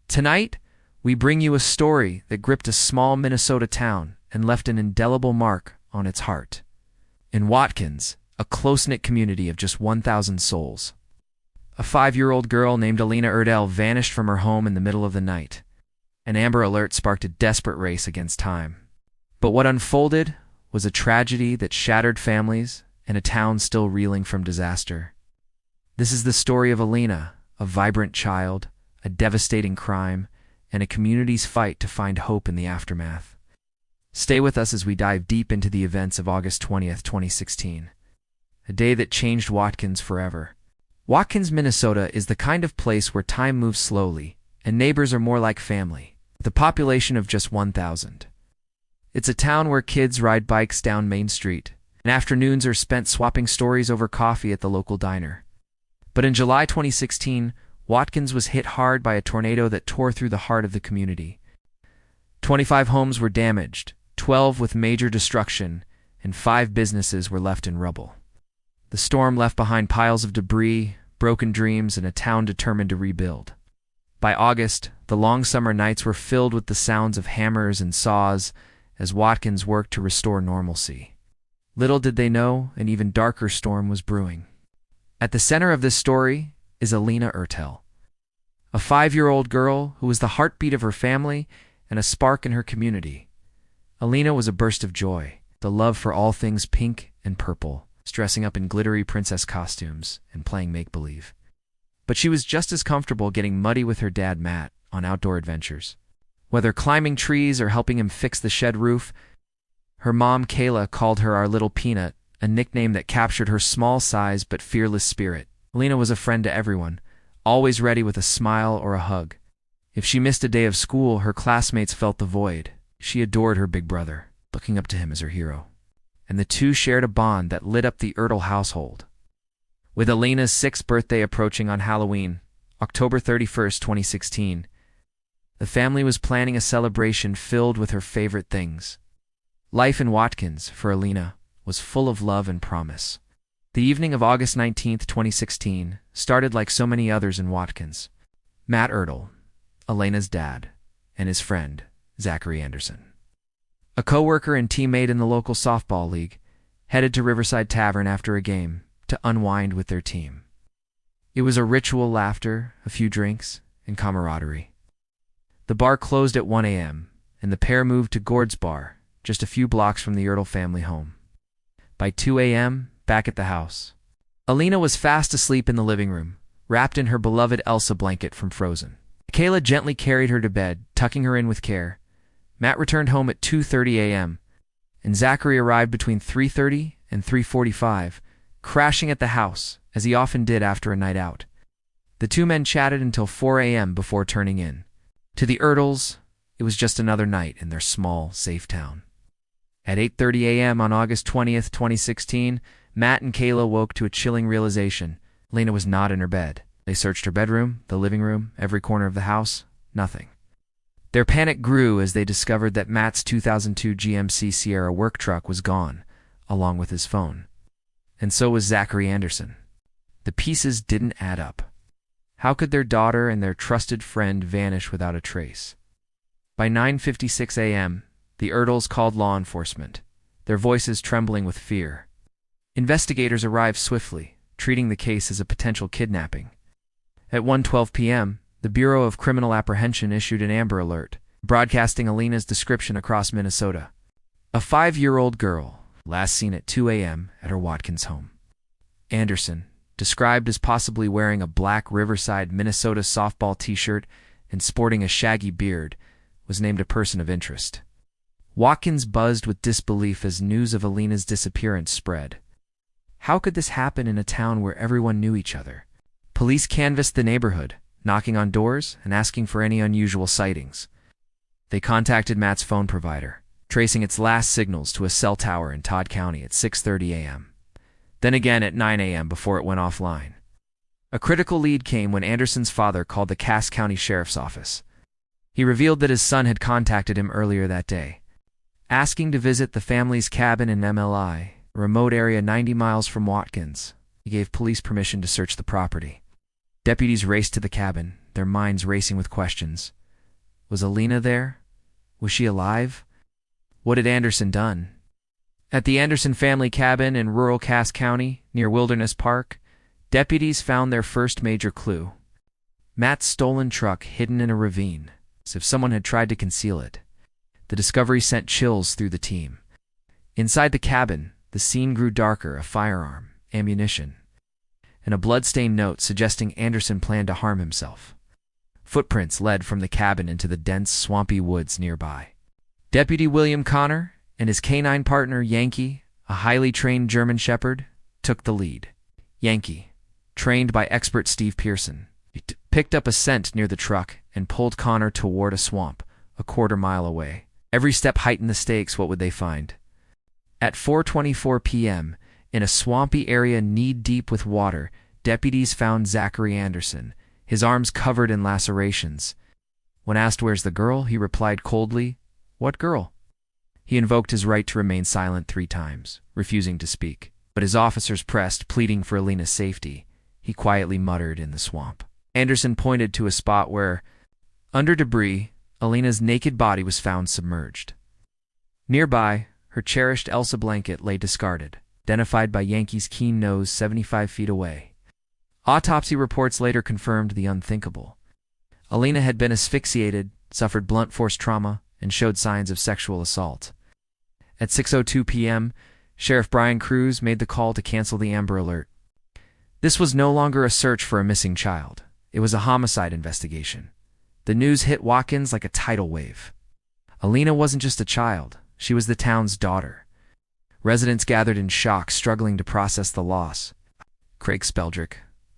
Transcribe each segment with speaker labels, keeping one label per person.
Speaker 1: Tonight, we bring you a story that gripped a small Minnesota town and left an indelible mark on its heart. In Watkins, a close-knit community of just 1,000 souls, a 5-year-old girl named Alayna Ertl vanished from her home in the middle of the night. An Amber Alert sparked a desperate race against time. But what unfolded was a tragedy that shattered families and a town still reeling from disaster. This is the story of Alayna, a vibrant child, a devastating crime, and a community's fight to find hope in the aftermath. Stay with us as we dive deep into the events of August 20th, 2016, a day that changed Watkins forever. Watkins, Minnesota is the kind of place where time moves slowly, and neighbors are more like family, with a population of just 1,000. It's a town where kids ride bikes down Main Street, and afternoons are spent swapping stories over coffee at the local diner. But in July 2016, Watkins was hit hard by a tornado that tore through the heart of the community. 25 homes were damaged, 12 with major destruction, and 5 businesses were left in rubble. The storm left behind piles of debris, broken dreams, and a town determined to rebuild. By August, the long summer nights were filled with the sounds of hammers and saws as Watkins worked to restore normalcy. Little did they know, an even darker storm was brewing. At the center of this story is Alayna Ertl, a 5-year-old girl who was the heartbeat of her family and a spark in her community. Alayna was a burst of joy, the love for all things pink and purple, dressing up in glittery princess costumes and playing make-believe. But she was just as comfortable getting muddy with her dad Matt on outdoor adventures. Whether climbing trees or helping him fix the shed roof, her mom Kayla called her our little peanut, a nickname that captured her small size but fearless spirit. Alayna was a friend to everyone, always ready with a smile or a hug. If she missed a day of school, her classmates felt the void. She adored her big brother, looking up to him as her hero. And the two shared a bond that lit up the Ertl household. With Alayna's 6th birthday approaching on Halloween, October 31st, 2016, the family was planning a celebration filled with her favorite things. Life in Watkins, for Alayna, was full of love and promise. The evening of August 19th, 2016, started like so many others in Watkins. Matt Ertl, Alayna's dad, and his friend, Zachary Anderson, a co-worker and teammate in the local softball league, headed to Riverside Tavern after a game to unwind with their team. It was a ritual laughter, a few drinks, and camaraderie. The bar closed at 1 a.m., and the pair moved to Gord's Bar, just a few blocks from the Ertl family home. By 2 a.m., back at the house, Alayna was fast asleep in the living room, wrapped in her beloved Elsa blanket from Frozen. Kayla gently carried her to bed, tucking her in with care. Matt returned home at 2:30 a.m., and Zachary arrived between 3:30 and 3:45, crashing at the house, as he often did after a night out. The two men chatted until 4 a.m. before turning in. To the Ertls, it was just another night in their small, safe town. At 8:30 a.m. on August 20th, 2016, Matt and Kayla woke to a chilling realization. Alayna was not in her bed. They searched her bedroom, the living room, every corner of the house. Nothing. Their panic grew as they discovered that Matt's 2002 GMC Sierra work truck was gone, along with his phone. And so was Zachary Anderson. The pieces didn't add up. How could their daughter and their trusted friend vanish without a trace? By 9:56 a.m., the Ertls called law enforcement, their voices trembling with fear. Investigators arrived swiftly, treating the case as a potential kidnapping. At 1:12 p.m., the Bureau of Criminal Apprehension issued an Amber Alert, broadcasting Alayna's description across Minnesota. A 5-year-old girl, last seen at 2 a.m. at her Watkins home. Anderson, described as possibly wearing a black Riverside, Minnesota softball t-shirt and sporting a shaggy beard, was named a person of interest. Watkins buzzed with disbelief as news of Alayna's disappearance spread. How could this happen in a town where everyone knew each other? Police canvassed the neighborhood, knocking on doors and asking for any unusual sightings. They contacted Matt's phone provider, tracing its last signals to a cell tower in Todd County at 6:30 a.m., then again at 9 a.m. before it went offline. A critical lead came when Anderson's father called the Cass County Sheriff's Office. He revealed that his son had contacted him earlier that day, asking to visit the family's cabin in MLI, a remote area 90 miles from Watkins. He gave police permission to search the property. Deputies raced to the cabin, their minds racing with questions. Was Alayna there? Was she alive? What had Anderson done? At the Anderson family cabin in rural Cass County, near Wilderness Park, deputies found their first major clue. Matt's stolen truck hidden in a ravine, as if someone had tried to conceal it. The discovery sent chills through the team. Inside the cabin, the scene grew darker, a firearm, ammunition, and a blood-stained note suggesting Anderson planned to harm himself. Footprints led from the cabin into the dense, swampy woods nearby. Deputy William Connor and his canine partner Yankee, a highly trained German shepherd, took the lead. Yankee, trained by expert Steve Pearson, picked up a scent near the truck and pulled Connor toward a swamp, a quarter-mile away. Every step heightened the stakes. What would they find? At 4:24 p.m., in a swampy area knee-deep with water, deputies found Zachary Anderson, his arms covered in lacerations. When asked where's the girl, he replied coldly, "What girl?" He invoked his right to remain silent 3 times, refusing to speak. But his officers pressed, pleading for Alayna's safety. He quietly muttered in the swamp. Anderson pointed to a spot where, under debris, Alayna's naked body was found submerged. Nearby, her cherished Elsa blanket lay discarded, identified by Yankee's keen nose 75 feet away. Autopsy reports later confirmed the unthinkable. Alayna had been asphyxiated, suffered blunt force trauma, and showed signs of sexual assault. At 6:02 p.m., Sheriff Brian Cruz made the call to cancel the Amber Alert. This was no longer a search for a missing child. It was a homicide investigation. The news hit Watkins like a tidal wave. Alayna wasn't just a child. She was the town's daughter. Residents gathered in shock, struggling to process the loss. Craig Speldrick,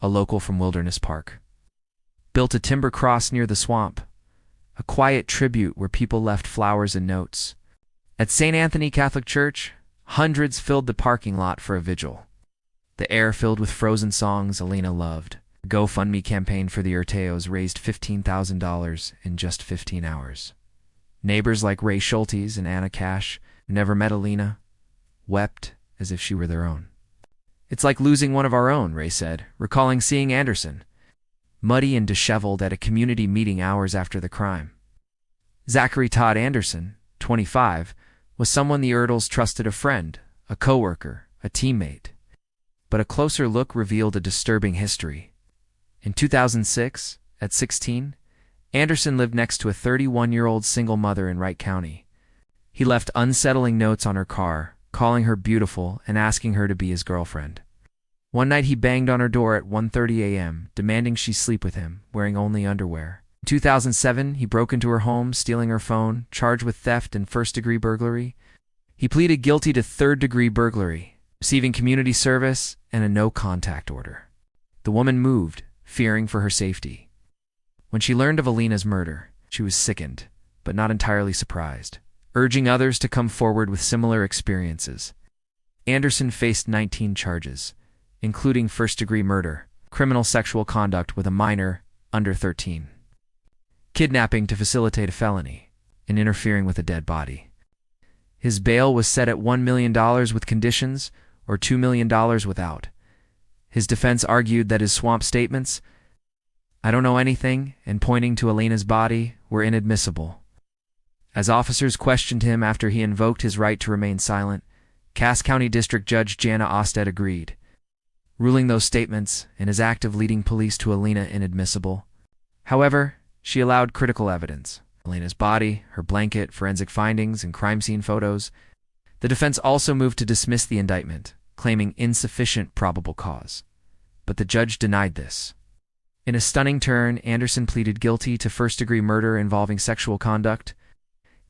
Speaker 1: a local from Wilderness Park, built a timber cross near the swamp, a quiet tribute where people left flowers and notes. At St. Anthony Catholic Church, hundreds filled the parking lot for a vigil. The air filled with frozen songs Alayna loved. The GoFundMe campaign for the Ertls raised $15,000 in just 15 hours. Neighbors like Ray Schultes and Anna Cash, who never met Alayna, wept as if she were their own. "It's like losing one of our own," Ray said, recalling seeing Anderson, muddy and disheveled, at a community meeting hours after the crime. Zachary Todd Anderson, 25, was someone the Ertls trusted, a friend, a coworker, a teammate. But a closer look revealed a disturbing history. In 2006, at 16, Anderson lived next to a 31-year-old single mother in Wright County. He left unsettling notes on her car, calling her beautiful and asking her to be his girlfriend. One night he banged on her door at 1:30 a.m., demanding she sleep with him, wearing only underwear. In 2007, he broke into her home, stealing her phone, charged with theft and first-degree burglary. He pleaded guilty to third-degree burglary, receiving community service and a no-contact order. The woman moved, fearing for her safety. When she learned of Alayna's murder, she was sickened, but not entirely surprised, urging others to come forward with similar experiences. Anderson faced 19 charges, including first-degree murder, criminal sexual conduct with a minor under 13, kidnapping to facilitate a felony, and interfering with a dead body. His bail was set at $1 million with conditions, or $2 million without. His defense argued that his swamp statements, "I don't know anything," and pointing to Alayna's body, were inadmissible. As officers questioned him after he invoked his right to remain silent, Cass County District Judge Jana Osted agreed, ruling those statements and his act of leading police to Alayna inadmissible. However, she allowed critical evidence: Alayna's body, her blanket, forensic findings, and crime scene photos. The defense also moved to dismiss the indictment, claiming insufficient probable cause. But the judge denied this. In a stunning turn, Anderson pleaded guilty to first-degree murder involving sexual conduct,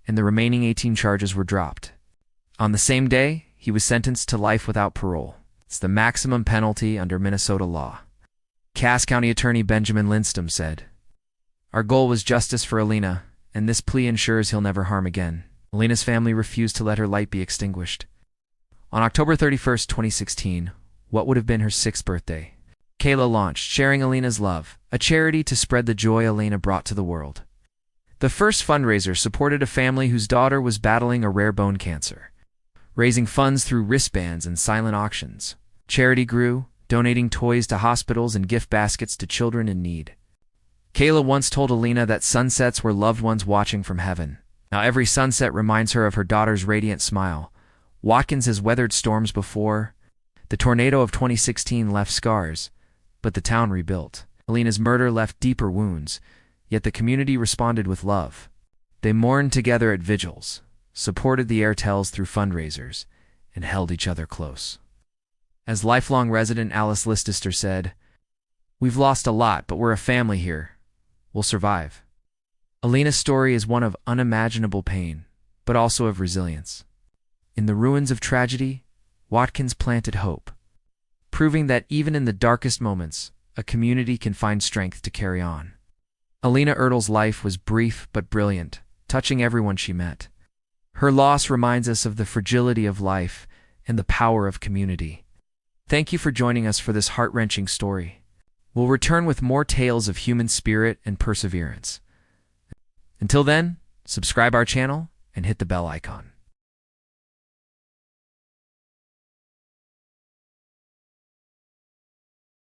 Speaker 1: and the remaining 18 charges were dropped. On the same day, he was sentenced to life without parole. It's the maximum penalty under Minnesota law. Cass County Attorney Benjamin Lindstrom said, "Our goal was justice for Alayna, and this plea ensures he'll never harm again." Alayna's family refused to let her light be extinguished. On October 31st, 2016, what would have been her 6th birthday, Kayla launched Sharing Alayna's Love, a charity to spread the joy Alayna brought to the world. The first fundraiser supported a family whose daughter was battling a rare bone cancer, raising funds through wristbands and silent auctions. Charity grew, donating toys to hospitals and gift baskets to children in need. Kayla once told Alayna that sunsets were loved ones watching from heaven. Now every sunset reminds her of her daughter's radiant smile. Watkins has weathered storms before. The tornado of 2016 left scars, but the town rebuilt. Alayna's murder left deeper wounds, yet the community responded with love. They mourned together at vigils, supported the Ertls through fundraisers, and held each other close. As lifelong resident Alice Lister said, "We've lost a lot, but we're a family here. We'll survive." Alayna's story is one of unimaginable pain, but also of resilience. In the ruins of tragedy, Watkins planted hope, proving that even in the darkest moments, a community can find strength to carry on. Alayna Ertl's life was brief but brilliant, touching everyone she met. Her loss reminds us of the fragility of life and the power of community. Thank you for joining us for this heart-wrenching story. We'll return with more tales of human spirit and perseverance. Until then, subscribe our channel and hit the bell icon.